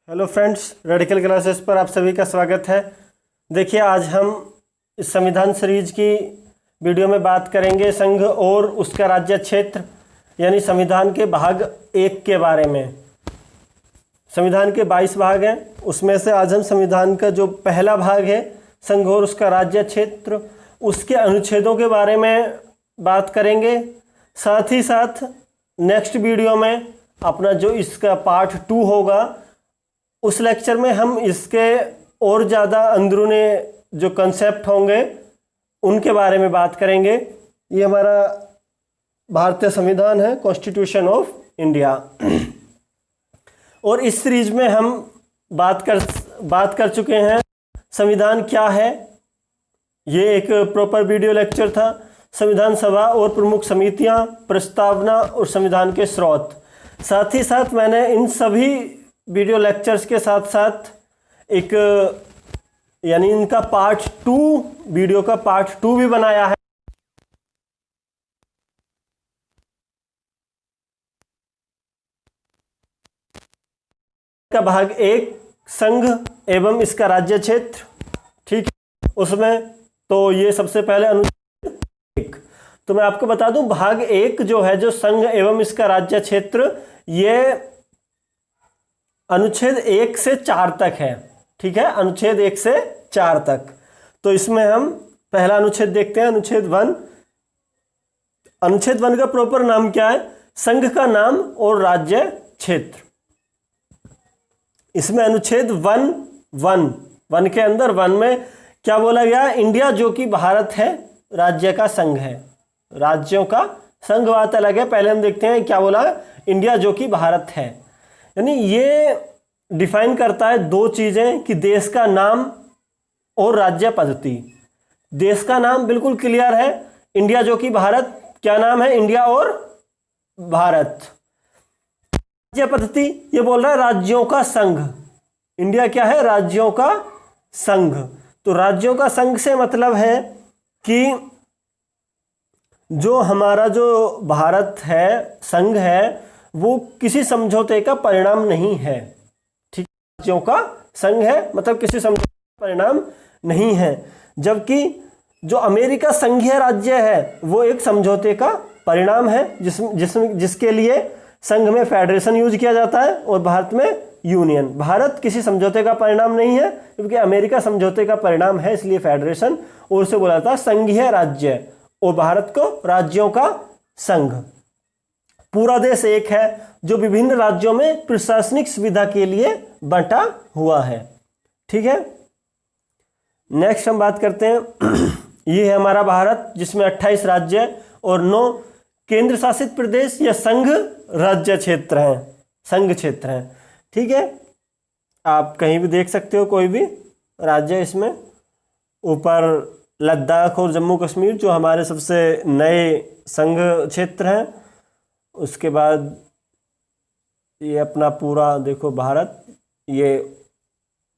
Hello friends, radical classes पर आप सभी का स्वागत है। देखिए, आज हम इस संविधान सीरीज की वीडियो में बात करेंगे संघ और उसका राज्य क्षेत्र यानी संविधान के भाग 1 के बारे में। संविधान के 22 भाग हैं, उसमें से आज हम संविधान का जो पहला भाग है संघ और उसका राज्य क्षेत्र, उसके अनुच्छेदों के बारे में बात करेंगे। साथ ही साथ नेक्स्ट वीडियो में अपना जो इसका पार्ट 2 होगा, उस लेक्चर में हम इसके और ज़्यादा अंदरूनी जो कंसेप्ट होंगे उनके बारे में बात करेंगे। ये हमारा भारतीय संविधान है, कॉन्स्टिट्यूशन ऑफ इंडिया। और इस सीरीज में हम बात कर चुके हैं संविधान क्या है। ये एक प्रॉपर वीडियो लेक्चर था। संविधान सभा और प्रमुख समितियां, प्रस्तावना और संविधान के स्रोत। साथ ही साथ मैंने इन सभी वीडियो लेक्चर्स के साथ साथ एक यानी इनका पार्ट 2, वीडियो का पार्ट 2 भी बनाया है। का भाग 1 संघ एवं इसका राज्य क्षेत्र, ठीक है। उसमें तो ये सबसे पहले अनुच्छेद 1, तो मैं आपको बता दूं भाग 1 जो है, जो संघ एवं इसका राज्य क्षेत्र, ये अनुच्छेद 1 से 4 तक है, ठीक है। अनुच्छेद 1 से 4 तक। तो इसमें हम पहला अनुच्छेद देखते हैं, अनुच्छेद 1। अनुच्छेद 1 का प्रॉपर नाम क्या है? संघ का नाम और राज्य क्षेत्र। इसमें अनुच्छेद 1 के अंदर 1 में क्या बोला गया? इंडिया जो कि भारत है, राज्य का संघ है। राज्यों का संघ बात अलग है। पहले हम देखते हैं क्या बोला, इंडिया जो कि भारत है। यानी ये डिफाइन करता है 2 चीजें कि देश का नाम और राज्य पद्धति। देश का नाम बिल्कुल क्लियर है, इंडिया जो कि भारत। क्या नाम है? इंडिया और भारत। राज्य पद्धति ये बोल रहा है राज्यों का संघ। इंडिया क्या है? राज्यों का संघ। तो राज्यों का संघ से मतलब है कि जो हमारा जो भारत है, संघ है, वो किसी समझौते का परिणाम नहीं है, ठीक। राज्यों का संघ है मतलब किसी समझौते का परिणाम नहीं है। जबकि जो अमेरिका संघीय राज्य है वो एक समझौते का परिणाम है, जिसके लिए संघ में फेडरेशन यूज किया जाता है और भारत में यूनियन। भारत किसी समझौते का परिणाम नहीं है, क्योंकि अमेरिका समझौते का परिणाम है, इसलिए फेडरेशन। और उसे बोला था संघीय राज्य, और भारत को राज्यों का संघ। पूरा देश एक है जो विभिन्न राज्यों में प्रशासनिक सुविधा के लिए बंटा हुआ है, ठीक है। नेक्स्ट हम बात करते हैं ये है हमारा भारत, जिसमें 28 राज्य और 9 केंद्र शासित प्रदेश या संघ राज्य क्षेत्र हैं, संघ क्षेत्र हैं, ठीक है। आप कहीं भी देख सकते हो कोई भी राज्य। इसमें ऊपर लद्दाख और जम्मू कश्मीर जो हमारे सबसे नए संघ क्षेत्र हैं। उसके बाद ये अपना पूरा देखो भारत, ये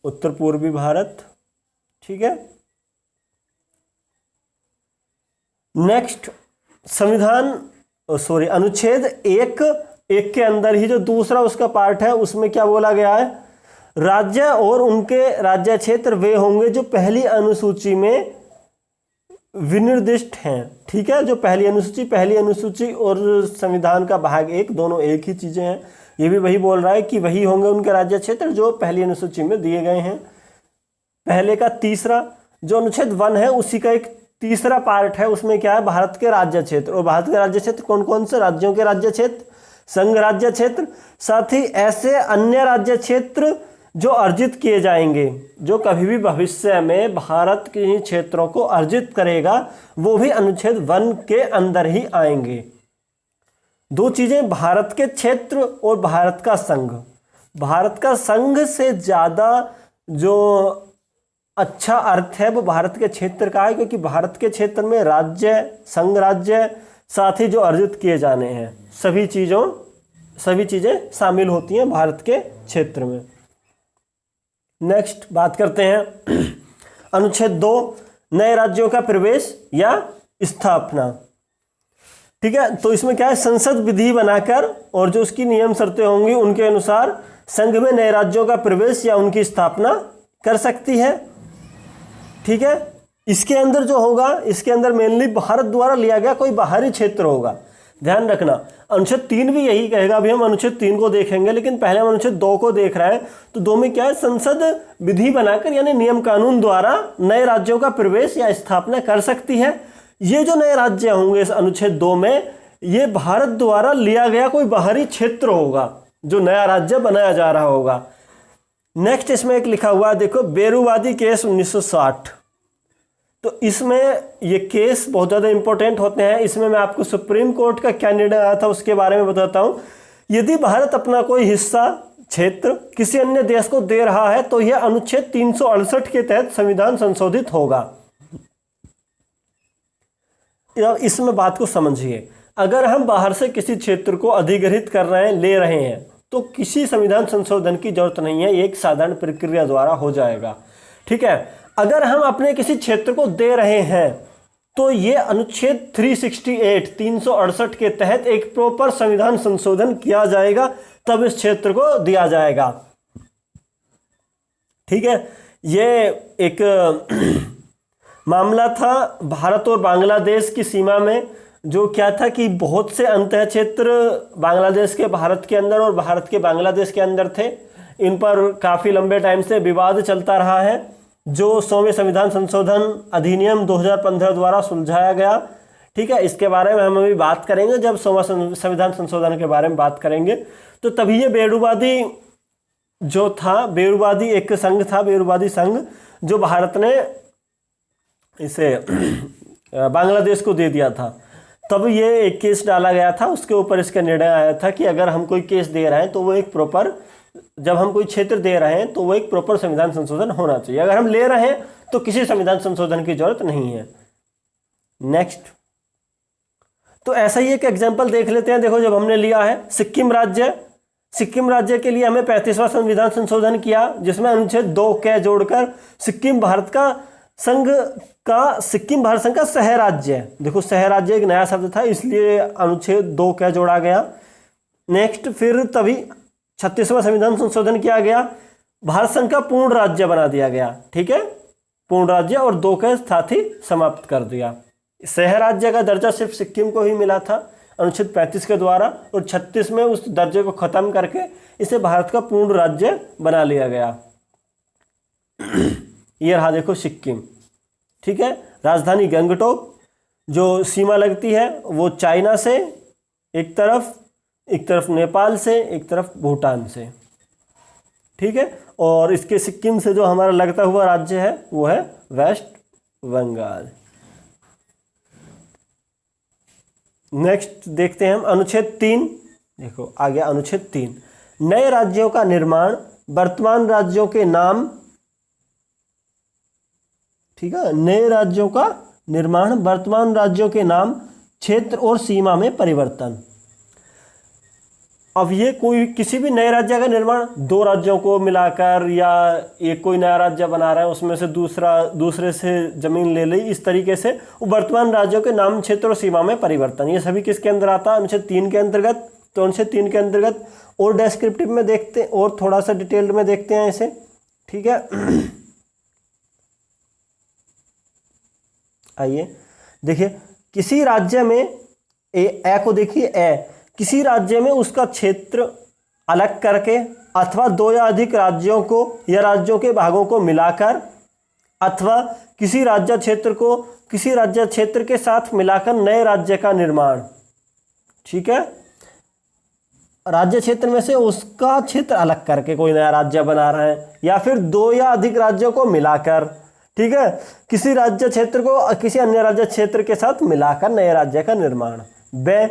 उत्तर पूर्वी भारत, ठीक है। नेक्स्ट संविधान अनुच्छेद 1 के अंदर ही जो दूसरा उसका पार्ट है, उसमें क्या बोला गया है? राज्य और उनके राज्य क्षेत्र वे होंगे जो पहली अनुसूची में विनिर्दिष्ट हैं, ठीक है। जो पहली अनुसूची और संविधान का भाग 1 दोनों एक ही चीजें हैं। ये भी वही बोल रहा है कि वही होंगे उनके राज्य क्षेत्र जो पहली अनुसूची में दिए गए हैं। पहले का तीसरा जो अनुच्छेद 1 है, उसी का एक तीसरा पार्ट है। उसमें क्या है? भारत के राज्य क्षेत्र। और भारत के राज्य क्षेत्र कौन कौन से? राज्यों के राज्य क्षेत्र, संघ राज्य क्षेत्र, साथ ही ऐसे अन्य राज्य क्षेत्र जो अर्जित किए जाएंगे, जो कभी भी भविष्य में भारत के ही क्षेत्रों को अर्जित करेगा, वो भी अनुच्छेद 1 के अंदर ही आएंगे। 2 चीजें, भारत के क्षेत्र और भारत का संघ। भारत का संघ से ज्यादा जो अच्छा अर्थ है वो भारत के क्षेत्र का है, क्योंकि भारत के क्षेत्र में राज्य, संघ राज्य, साथ ही जो अर्जित किए जाने हैं सभी चीजें शामिल होती हैं भारत के क्षेत्र में। नेक्स्ट बात करते हैं अनुच्छेद 2 नए राज्यों का प्रवेश या स्थापना, ठीक है। तो इसमें क्या है? संसद विधि बनाकर और जो उसकी नियम शर्तें होंगी उनके अनुसार संघ में नए राज्यों का प्रवेश या उनकी स्थापना कर सकती है। ठीक है, इसके अंदर जो होगा, इसके अंदर मेनली भारत द्वारा लिया गया कोई बाहरी क्षेत्र होगा। ध्यान रखना, अनुच्छेद 3 भी यही कहेगा। अभी हम अनुच्छेद 3 को देखेंगे, लेकिन पहले हम अनुच्छेद 2 को देख रहे हैं। तो 2 में क्या है, संसद विधि बनाकर यानी नियम कानून द्वारा नए राज्यों का प्रवेश या स्थापना कर सकती है। ये जो नए राज्य होंगे इस अनुच्छेद 2 में, ये भारत द्वारा लिया गया कोई बाहरी क्षेत्र होगा जो नया राज्य बनाया जा रहा होगा। नेक्स्ट इसमें एक लिखा हुआ है, देखो, बेरूवादी केस 1960। तो इसमें ये केस बहुत ज़्यादा इंपॉर्टेंट होते हैं। इसमें मैं आपको सुप्रीम कोर्ट का क्या निर्णय आया था उसके बारे में बताता हूँ। यदि भारत अपना कोई हिस्सा क्षेत्र किसी अन्य देश को दे रहा है तो यह अनुच्छेद 368 के तहत संविधान संशोधित होगा। इसमें बात को समझिए, अगर हम बाहर से किसी क्षेत्र को अधिग्रहित कर रहे हैं, ले रहे हैं, तो किसी संविधान संशोधन की जरूरत नहीं है, एक साधारण प्रक्रिया द्वारा हो जाएगा। ठीक है, अगर हम अपने किसी क्षेत्र को दे रहे हैं तो ये अनुच्छेद 368 के तहत एक प्रॉपर संविधान संशोधन किया जाएगा, तब इस क्षेत्र को दिया जाएगा। ठीक है, ये एक मामला था भारत और बांग्लादेश की सीमा में, जो क्या था कि बहुत से अंतः क्षेत्र बांग्लादेश के भारत के अंदर और भारत के बांग्लादेश के अंदर थे। इन पर काफ़ी लंबे टाइम से विवाद चलता रहा है, जो 100वें संविधान संशोधन अधिनियम 2015 द्वारा सुलझाया गया। ठीक है, इसके बारे में हम अभी बात करेंगे जब 100वां संविधान संशोधन के बारे में बात करेंगे। तो तभी ये बेरूवादी जो था, बेरूवादी एक संघ था, बेरूवादी संघ, जो भारत ने इसे बांग्लादेश को दे दिया था। तब ये एक केस डाला गया था, उसके ऊपर इसका निर्णय आया था कि अगर हम कोई केस दे रहे हैं तो वो एक प्रॉपर, जब हम कोई क्षेत्र दे रहे हैं तो वो एक प्रॉपर संविधान संशोधन होना चाहिए। अगर हम ले रहे हैं तो किसी संविधान संशोधन की जरूरत नहीं है। नेक्स्ट, तो ऐसा ही एक एग्जांपल देख लेते हैं। देखो, जब हमने लिया है सिक्किम राज्य, सिक्किम राज्य के लिए हमें 35वां संविधान संशोधन किया, जिसमें अनुच्छेद 2 क जोड़कर सिक्किम भारत संघ का सह राज्य है। देखो, सह राज्य एक नया शब्द था, इसलिए अनुच्छेद 2 क जोड़ा गया। नेक्स्ट, फिर तभी 36वां संविधान संशोधन किया गया, भारत संघ का पूर्ण राज्य बना दिया गया। ठीक है, पूर्ण राज्य, और 2 के साथ ही समाप्त कर दिया। सह राज्य का दर्जा सिर्फ सिक्किम को ही मिला था अनुच्छेद 35 के द्वारा, और 36 में उस दर्जे को खत्म करके इसे भारत का पूर्ण राज्य बना लिया गया। ये रहा, देखो, सिक्किम। ठीक है, राजधानी गंगटोक, जो सीमा लगती है वो चाइना से एक तरफ नेपाल से, एक तरफ भूटान से। ठीक है, और इसके सिक्किम से जो हमारा लगता हुआ राज्य है वो है वेस्ट बंगाल। नेक्स्ट देखते हैं हम अनुच्छेद 3। देखो, आ गया अनुच्छेद 3, नए राज्यों का निर्माण वर्तमान राज्यों के नाम। ठीक है, नए राज्यों का निर्माण वर्तमान राज्यों के नाम, क्षेत्र और सीमा में परिवर्तन। अब ये कोई किसी भी नए राज्य का निर्माण 2 राज्यों को मिलाकर, या एक कोई नया राज्य बना रहा है उसमें से दूसरे से जमीन ले ली, इस तरीके से वर्तमान राज्यों के नाम, क्षेत्र और सीमा में परिवर्तन, ये सभी किसके अंदर आता है? अनुच्छेद 3 के अंतर्गत। तो अनुच्छेद 3 के अंतर्गत और डेस्क्रिप्टिव में देखते हैं और थोड़ा सा डिटेल्ड में देखते हैं इसे। ठीक है, आइए देखिए, किसी राज्य में ए को देखिए, किसी राज्य में उसका क्षेत्र अलग करके अथवा 2 या अधिक राज्यों को या राज्यों के भागों को मिलाकर, अथवा किसी राज्य क्षेत्र को किसी राज्य क्षेत्र के साथ मिलाकर नए राज्य का निर्माण। ठीक है, राज्य क्षेत्र में से उसका क्षेत्र अलग करके कोई नया राज्य बना रहे हैं, या फिर 2 या अधिक राज्यों को मिलाकर। ठीक है, किसी राज्य क्षेत्र को किसी अन्य राज्य क्षेत्र के साथ मिलाकर नए राज्य का निर्माण। ब,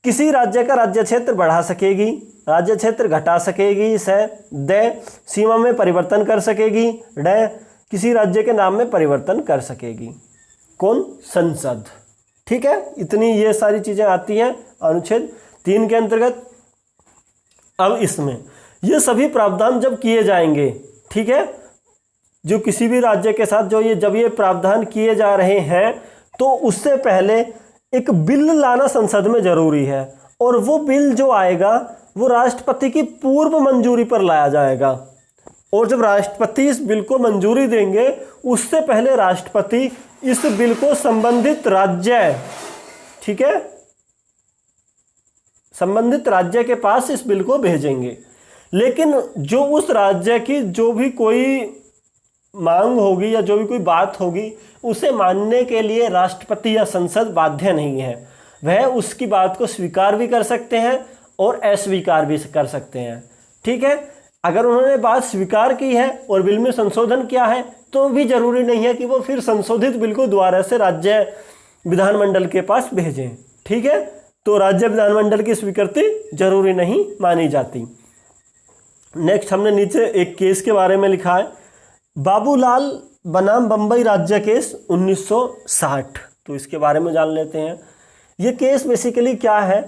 किसी राज्य का राज्य क्षेत्र बढ़ा सकेगी, राज्य क्षेत्र घटा सकेगी। स, द, सीमा में परिवर्तन कर सकेगी। ड, किसी राज्य के नाम में परिवर्तन कर सकेगी। कौन? संसद। ठीक है, इतनी ये सारी चीजें आती हैं अनुच्छेद 3 के अंतर्गत। अब इसमें ये सभी प्रावधान जब किए जाएंगे, ठीक है, जो किसी भी राज्य के साथ जब ये प्रावधान किए जा रहे हैं, तो उससे पहले एक बिल लाना संसद में जरूरी है। और वो बिल जो आएगा वो राष्ट्रपति की पूर्व मंजूरी पर लाया जाएगा। और जब राष्ट्रपति इस बिल को मंजूरी देंगे उससे पहले राष्ट्रपति इस बिल को संबंधित राज्य, ठीक है, संबंधित राज्य के पास इस बिल को भेजेंगे। लेकिन जो उस राज्य की जो भी कोई मांग होगी या जो भी कोई बात होगी उसे मानने के लिए राष्ट्रपति या संसद बाध्य नहीं है। वह उसकी बात को स्वीकार भी कर सकते हैं और अस्वीकार भी कर सकते हैं। ठीक है, अगर उन्होंने बात स्वीकार की है और बिल में संशोधन किया है तो भी जरूरी नहीं है कि वो फिर संशोधित बिल को दोबारा से राज्य विधानमंडल के पास भेजें। ठीक है, तो राज्य विधानमंडल की स्वीकृति जरूरी नहीं मानी जाती। नेक्स्ट हमने नीचे एक केस के बारे में लिखा है, बाबूलाल बनाम बम्बई राज्य केस 1960। तो इसके बारे में जान लेते हैं। ये केस बेसिकली क्या है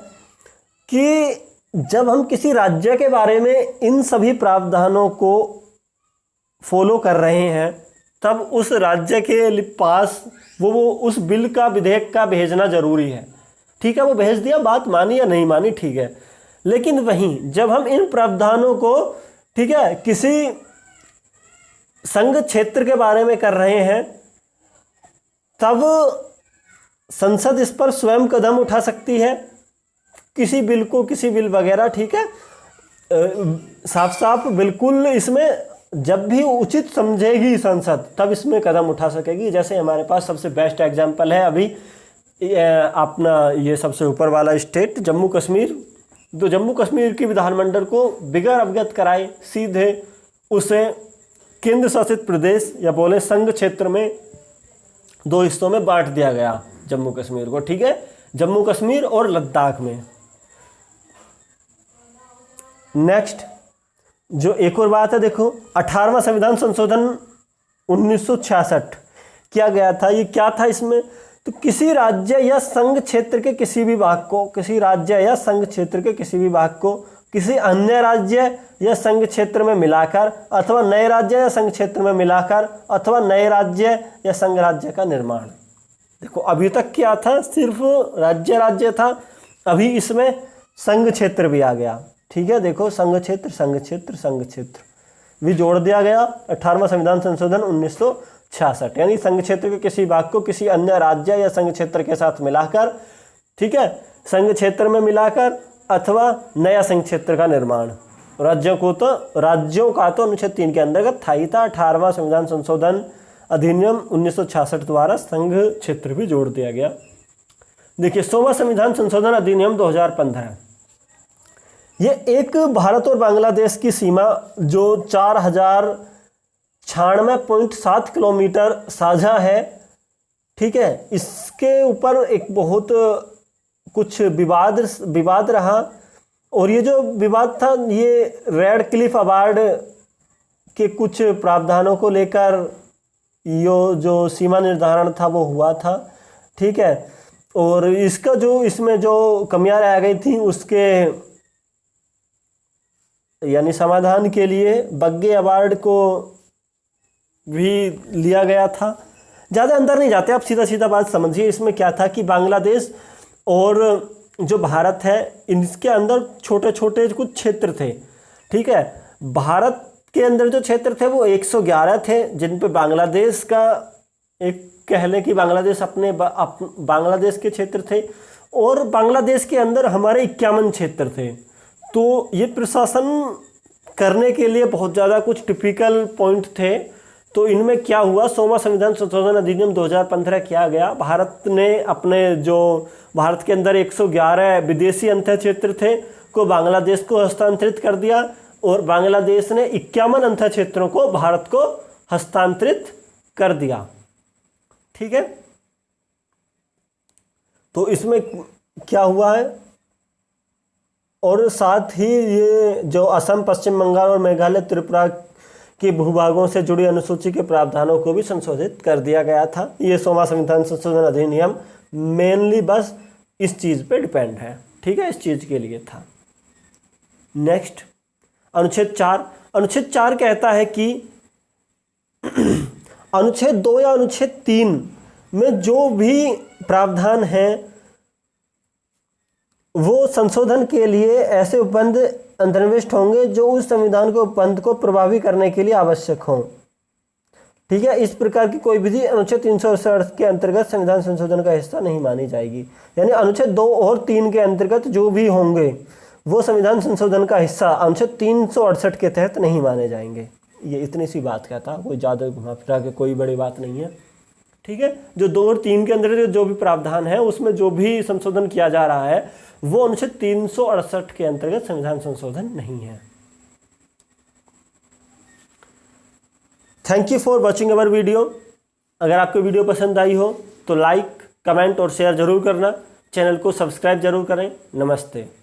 कि जब हम किसी राज्य के बारे में इन सभी प्रावधानों को फॉलो कर रहे हैं तब उस राज्य के पास वो उस बिल का विधेयक का भेजना जरूरी है। ठीक है, वो भेज दिया, बात मानी या नहीं मानी, ठीक है। लेकिन वहीं जब हम इन प्रावधानों को, ठीक है, किसी संघ क्षेत्र के बारे में कर रहे हैं तब संसद इस पर स्वयं कदम उठा सकती है, किसी बिल को, किसी बिल वगैरह, ठीक है, साफ साफ बिल्कुल इसमें जब भी उचित समझेगी संसद तब इसमें कदम उठा सकेगी। जैसे हमारे पास सबसे बेस्ट एग्जांपल है अभी अपना ये सबसे ऊपर वाला स्टेट जम्मू कश्मीर। तो जम्मू कश्मीर की विधानमंडल को बिगैर अवगत कराए सीधे उसे केंद्र शासित प्रदेश या बोले संघ क्षेत्र में 2 हिस्सों में बांट दिया गया जम्मू कश्मीर को। ठीक है, जम्मू कश्मीर और लद्दाख में। नेक्स्ट जो एक और बात है, देखो 18वां संविधान संशोधन 1966 किया गया था। ये क्या था इसमें, तो किसी राज्य या संघ क्षेत्र के किसी भी भाग को, किसी राज्य या संघ क्षेत्र के किसी भी भाग को किसी अन्य राज्य या संघ क्षेत्र में मिलाकर अथवा नए राज्य या संघ क्षेत्र में मिलाकर अथवा नए राज्य या संघ राज्य का निर्माण। देखो अभी तक क्या था, सिर्फ राज्य राज्य था, अभी इसमें संघ क्षेत्र भी आ गया। ठीक है, देखो संघ क्षेत्र संघ क्षेत्र संघ क्षेत्र भी जोड़ दिया गया 18वां संविधान संशोधन 1966। यानी संघ क्षेत्र के किसी भाग को किसी अन्य राज्य या संघ क्षेत्र के साथ मिलाकर, ठीक है, संघ क्षेत्र में मिलाकर अथवा नया संघ क्षेत्र का निर्माण। राज्यों का तो अनुच्छेद 3 के अंतर्गत था ही था। 18वां संविधान संशोधन अधिनियम 1966 द्वारा संघ क्षेत्र भी जोड़ दिया गया। देखिए 100वां संविधान संशोधन अधिनियम 2015, ये एक भारत और बांग्लादेश की सीमा जो 4096.7 किलोमीटर साझा है। ठीक है, इसके ऊपर एक बहुत कुछ विवाद रहा और ये जो विवाद था ये रेड क्लिफ अवार्ड के कुछ प्रावधानों को लेकर ये जो सीमा निर्धारण था वो हुआ था। ठीक है, और इसका जो इसमें जो कमियां रह गई थी उसके यानी समाधान के लिए बग्गे अवार्ड को भी लिया गया था। ज़्यादा अंदर नहीं जाते, आप सीधा सीधा बात समझिए। इसमें क्या था कि बांग्लादेश और जो भारत है इनके अंदर छोटे छोटे कुछ क्षेत्र थे। ठीक है, भारत के अंदर जो क्षेत्र थे वो 111 थे जिन पे बांग्लादेश का एक कह लें कि बांग्लादेश अपने बांग्लादेश के क्षेत्र थे और बांग्लादेश के अंदर हमारे 51 क्षेत्र थे। तो ये प्रशासन करने के लिए बहुत ज़्यादा कुछ टिपिकल पॉइंट थे। तो इनमें क्या हुआ, 100वां संविधान संशोधन अधिनियम 2015 किया गया। भारत ने अपने जो भारत के अंदर 111 विदेशी अंतः क्षेत्र थे को बांग्लादेश को हस्तांतरित कर दिया और बांग्लादेश ने 51 अंतः क्षेत्रों को भारत को हस्तांतरित कर दिया। ठीक है, तो इसमें क्या हुआ है, और साथ ही ये जो असम, पश्चिम बंगाल और मेघालय, त्रिपुरा के भूभागों से जुड़ी अनुसूची के प्रावधानों को भी संशोधित कर दिया गया था। ये 100वां संविधान संशोधन अधिनियम मेनली बस इस चीज़ पे डिपेंड है। ठीक है, इस चीज़ के लिए था। नेक्स्ट अनुच्छेद 4। अनुच्छेद 4 कहता है कि अनुच्छेद 2 या अनुच्छेद 3 में जो भी प्रावधान है वो संशोधन के लिए ऐसे उपबंध अंतर्निविष्ट होंगे जो उस संविधान के उपबंध को प्रभावी करने के लिए आवश्यक हों। ठीक है, इस प्रकार की कोई विधि अनुच्छेद 368 के अंतर्गत संविधान संशोधन का हिस्सा नहीं मानी जाएगी। यानी अनुच्छेद 2 और 3 के अंतर्गत जो भी होंगे वो संविधान संशोधन का हिस्सा अनुच्छेद 368 के तहत नहीं माने जाएंगे। ये इतनी सी बात कहता, कोई ज़्यादा घुमा फिरा के कोई बड़ी बात नहीं है। ठीक है, जो 2 और 3 के अंतर्गत जो भी प्रावधान है उसमें जो भी संशोधन किया जा रहा है वो अनुच्छेद 368 के अंतर्गत संविधान संशोधन नहीं है। Thank you for watching our video. अगर आपको वीडियो पसंद आई हो तो लाइक, कमेंट और शेयर जरूर करना। चैनल को सब्सक्राइब जरूर करें। नमस्ते।